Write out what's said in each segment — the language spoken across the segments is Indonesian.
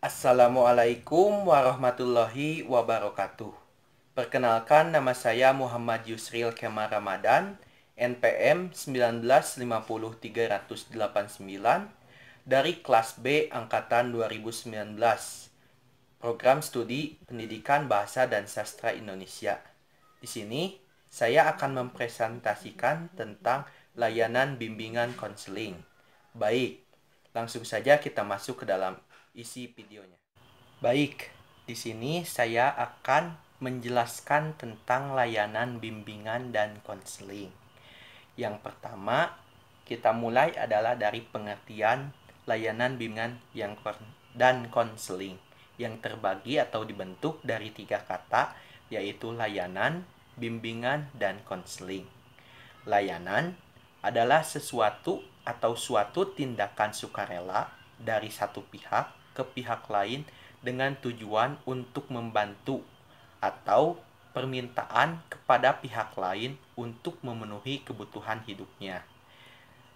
Assalamualaikum warahmatullahi wabarakatuh. Perkenalkan, nama saya Muhammad Yusril Kemar Ramadan, NPM 1900389 dari kelas B angkatan 2019, Program Studi Pendidikan Bahasa dan Sastra Indonesia. Di sini saya akan mempresentasikan tentang layanan bimbingan konseling. Baik, langsung saja kita masuk ke dalam isi videonya. Baik, di sini saya akan menjelaskan tentang layanan bimbingan dan konseling. Yang pertama, kita mulai adalah dari pengertian layanan bimbingan dan konseling yang terbagi atau dibentuk dari 3 kata, yaitu layanan, bimbingan, dan konseling. Layanan adalah sesuatu atau suatu tindakan sukarela dari satu pihak ke pihak lain dengan tujuan untuk membantu atau permintaan kepada pihak lain untuk memenuhi kebutuhan hidupnya.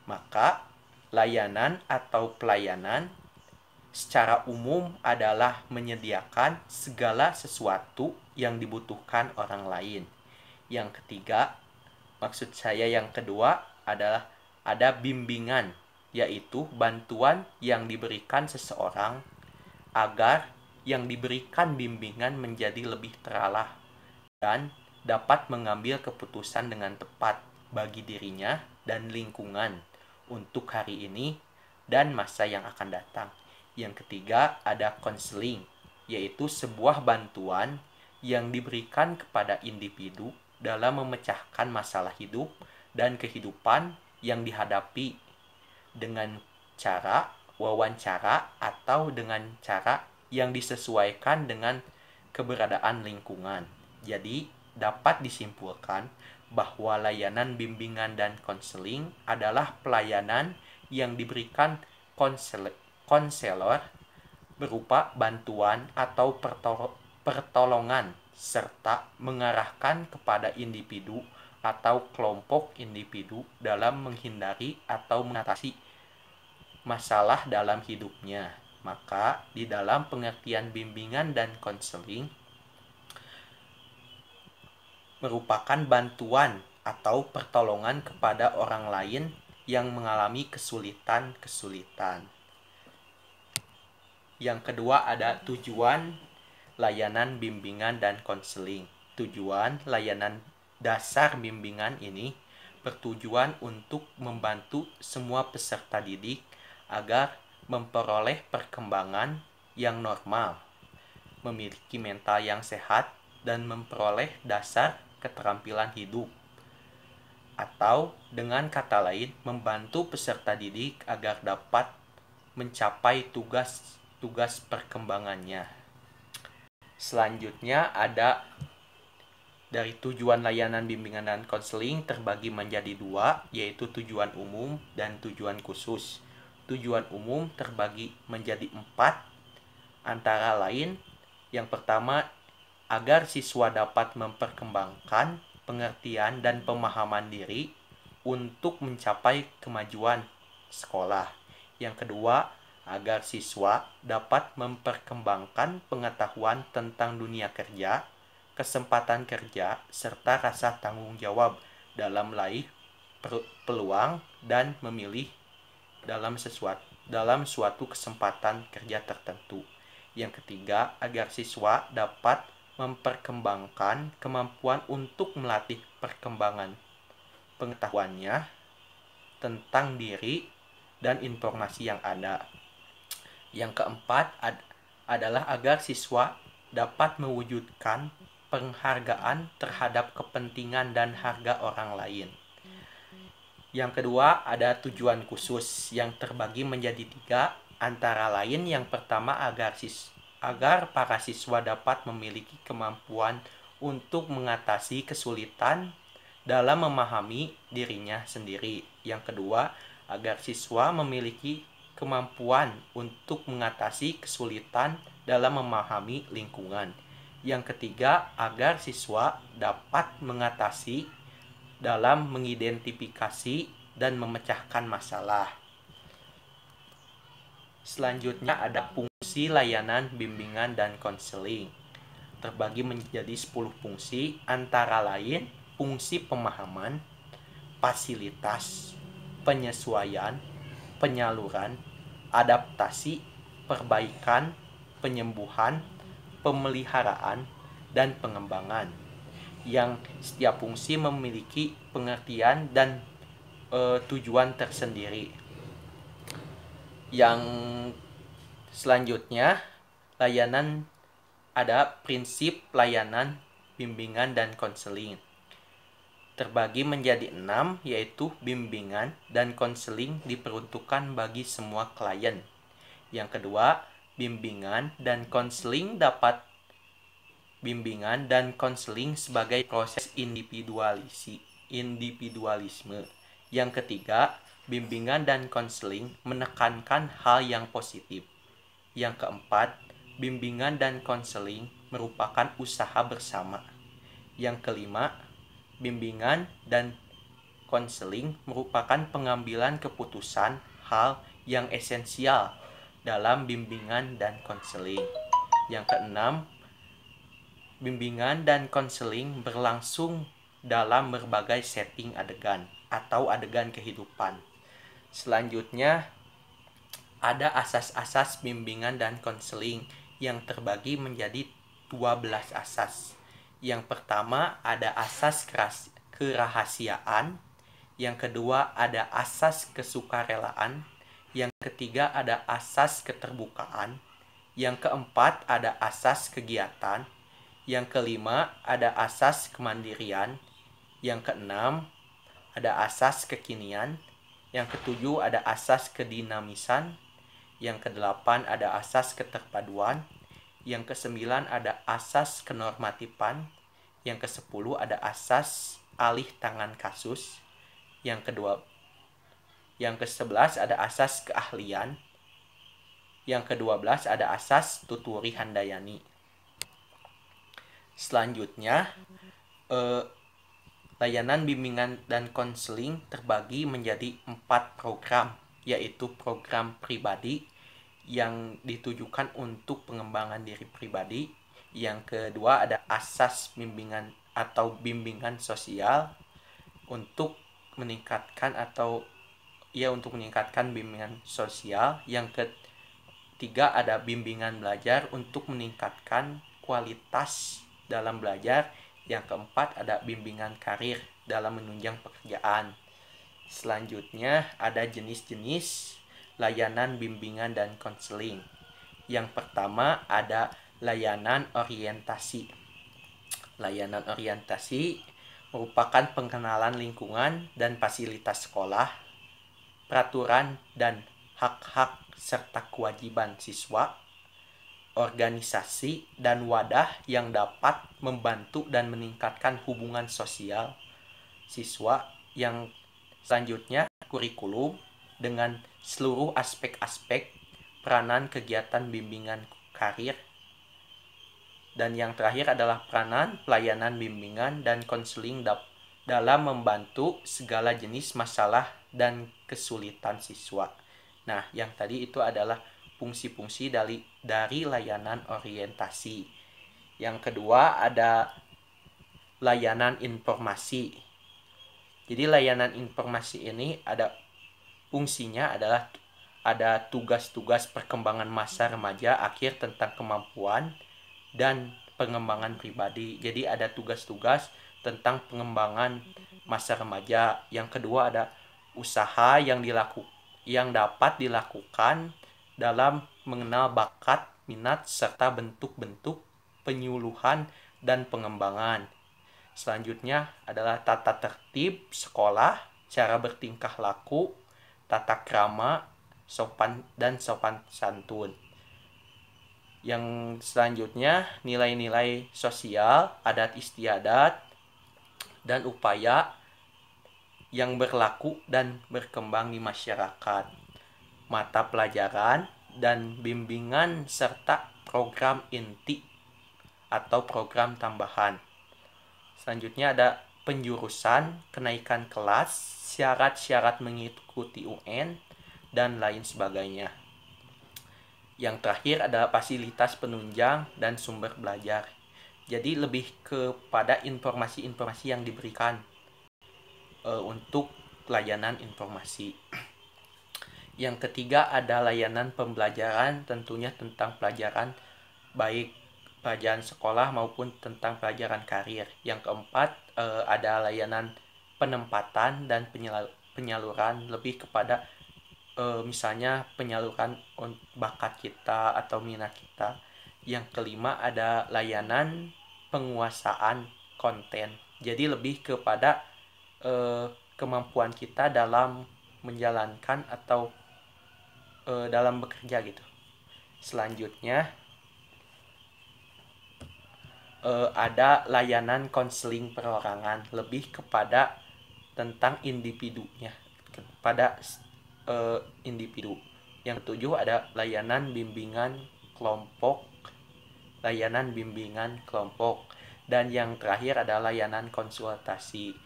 Maka, layanan atau pelayanan secara umum adalah menyediakan segala sesuatu yang dibutuhkan orang lain. Yang ketiga, maksud saya yang kedua adalah ada bimbingan, yaitu bantuan yang diberikan seseorang agar yang diberikan bimbingan menjadi lebih terarah dan dapat mengambil keputusan dengan tepat bagi dirinya dan lingkungan untuk hari ini dan masa yang akan datang. Yang ketiga ada konseling, yaitu sebuah bantuan yang diberikan kepada individu dalam memecahkan masalah hidup dan kehidupan yang dihadapi dengan cara wawancara atau dengan cara yang disesuaikan dengan keberadaan lingkungan. Jadi, dapat disimpulkan bahwa layanan bimbingan dan konseling adalah pelayanan yang diberikan konselor berupa bantuan atau pertolongan serta mengarahkan kepada individu atau kelompok individu dalam menghindari atau mengatasi masalah dalam hidupnya. Maka, di dalam pengertian bimbingan dan konseling merupakan bantuan atau pertolongan kepada orang lain yang mengalami kesulitan. Yang kedua ada tujuan layanan bimbingan dan konseling. Tujuan layanan dasar bimbingan ini bertujuan untuk membantu semua peserta didik agar memperoleh perkembangan yang normal, memiliki mental yang sehat, dan memperoleh dasar keterampilan hidup. Atau dengan kata lain, membantu peserta didik agar dapat mencapai tugas perkembangannya. Selanjutnya ada dari tujuan layanan bimbingan dan konseling terbagi menjadi 2, yaitu tujuan umum dan tujuan khusus. Tujuan umum terbagi menjadi 4, antara lain yang pertama, agar siswa dapat memperkembangkan pengertian dan pemahaman diri untuk mencapai kemajuan sekolah. Yang kedua, agar siswa dapat memperkembangkan pengetahuan tentang dunia kerja, kesempatan kerja, serta rasa tanggung jawab dalam meraih peluang dan memilih dalam suatu kesempatan kerja tertentu. Yang ketiga, agar siswa dapat memperkembangkan kemampuan untuk melatih perkembangan pengetahuannya tentang diri dan informasi yang ada. Yang keempat adalah agar siswa dapat mewujudkan penghargaan terhadap kepentingan dan harga orang lain. Yang kedua ada tujuan khusus yang terbagi menjadi 3, antara lain yang pertama agar para siswa dapat memiliki kemampuan untuk mengatasi kesulitan dalam memahami dirinya sendiri. Yang kedua, agar siswa memiliki kemampuan untuk mengatasi kesulitan dalam memahami lingkungan. Yang ketiga, agar siswa dapat mengatasi dalam mengidentifikasi dan memecahkan masalah. Selanjutnya ada fungsi layanan bimbingan dan konseling. Terbagi menjadi 10 fungsi, antara lain fungsi pemahaman, fasilitas, penyesuaian, penyaluran, adaptasi, perbaikan, penyembuhan, pemeliharaan, dan pengembangan. Yang setiap fungsi memiliki pengertian dan tujuan tersendiri. Yang selanjutnya, ada prinsip layanan bimbingan dan konseling. Terbagi menjadi 6, yaitu bimbingan dan konseling diperuntukkan bagi semua klien. Yang kedua, bimbingan dan konseling sebagai proses individualisme. Yang ketiga, bimbingan dan konseling menekankan hal yang positif. Yang keempat, bimbingan dan konseling merupakan usaha bersama. Yang kelima, bimbingan dan konseling merupakan pengambilan keputusan hal yang esensial dalam bimbingan dan konseling. Yang keenam, bimbingan dan konseling berlangsung dalam berbagai setting adegan atau adegan kehidupan. Selanjutnya, ada asas-asas bimbingan dan konseling yang terbagi menjadi 12 asas. Yang pertama ada asas kerahasiaan, yang kedua ada asas kesukarelaan, yang ketiga ada asas keterbukaan, yang keempat ada asas kegiatan, yang kelima ada asas kemandirian, yang keenam ada asas kekinian, yang ketujuh ada asas kedinamisan, yang kedelapan ada asas keterpaduan, yang kesembilan ada asas kenormatifan, yang kesepuluh ada asas alih tangan kasus, yang ke-11 ada asas keahlian, yang ke-12 ada asas tuturi handayani. Selanjutnya, layanan bimbingan dan konseling terbagi menjadi 4 program, yaitu program pribadi yang ditujukan untuk pengembangan diri pribadi. Yang kedua ada asas bimbingan atau bimbingan sosial untuk meningkatkan bimbingan sosial. Yang ketiga ada bimbingan belajar untuk meningkatkan kualitas dalam belajar. Yang keempat ada bimbingan karir dalam menunjang pekerjaan. Selanjutnya ada jenis-jenis layanan bimbingan dan konseling. Yang pertama ada layanan orientasi. Layanan orientasi merupakan pengenalan lingkungan dan fasilitas sekolah, peraturan dan hak-hak serta kewajiban siswa, organisasi dan wadah yang dapat membantu dan meningkatkan hubungan sosial siswa. Yang selanjutnya kurikulum dengan seluruh aspek-aspek peranan kegiatan bimbingan karir. Dan yang terakhir adalah peranan pelayanan bimbingan dan konseling dalam membantu segala jenis masalah dan kesulitan siswa. Nah, yang tadi itu adalah fungsi-fungsi dari layanan orientasi. Yang kedua ada layanan informasi. Jadi layanan informasi ini ada fungsinya adalah ada tugas-tugas perkembangan masa remaja akhir tentang kemampuan dan pengembangan pribadi. Jadi ada tugas-tugas tentang pengembangan masa remaja. Yang kedua ada usaha yang dapat dilakukan dalam mengenal bakat, minat, serta bentuk-bentuk penyuluhan dan pengembangan. Selanjutnya adalah tata tertib sekolah, cara bertingkah laku, tata krama, sopan santun. Yang selanjutnya nilai-nilai sosial, adat istiadat, dan upaya yang berlaku dan berkembang di masyarakat, mata pelajaran dan bimbingan serta program inti atau program tambahan. Selanjutnya ada penjurusan, kenaikan kelas, syarat-syarat mengikuti UN, dan lain sebagainya. Yang terakhir adalah fasilitas penunjang dan sumber belajar. Jadi lebih kepada informasi-informasi yang diberikan untuk layanan informasi. Yang ketiga ada layanan pembelajaran, tentunya tentang pelajaran baik pelajaran sekolah maupun tentang pelajaran karir. Yang keempat ada layanan penempatan dan penyaluran, lebih kepada misalnya penyaluran bakat kita atau minat kita. Yang kelima ada layanan penguasaan konten. Jadi lebih kepada kemampuan kita dalam menjalankan atau dalam bekerja gitu. Selanjutnya ada layanan konseling perorangan, lebih kepada tentang individunya, kepada individu. Yang ketujuh ada layanan bimbingan kelompok, dan yang terakhir ada layanan konsultasi,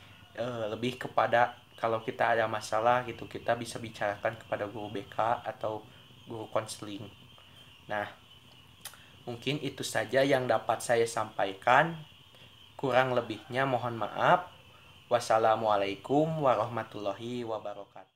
lebih kepada kalau kita ada masalah gitu kita bisa bicarakan kepada guru BK atau guru konseling. Nah, mungkin itu saja yang dapat saya sampaikan. Kurang lebihnya mohon maaf. Wassalamualaikum warahmatullahi wabarakatuh.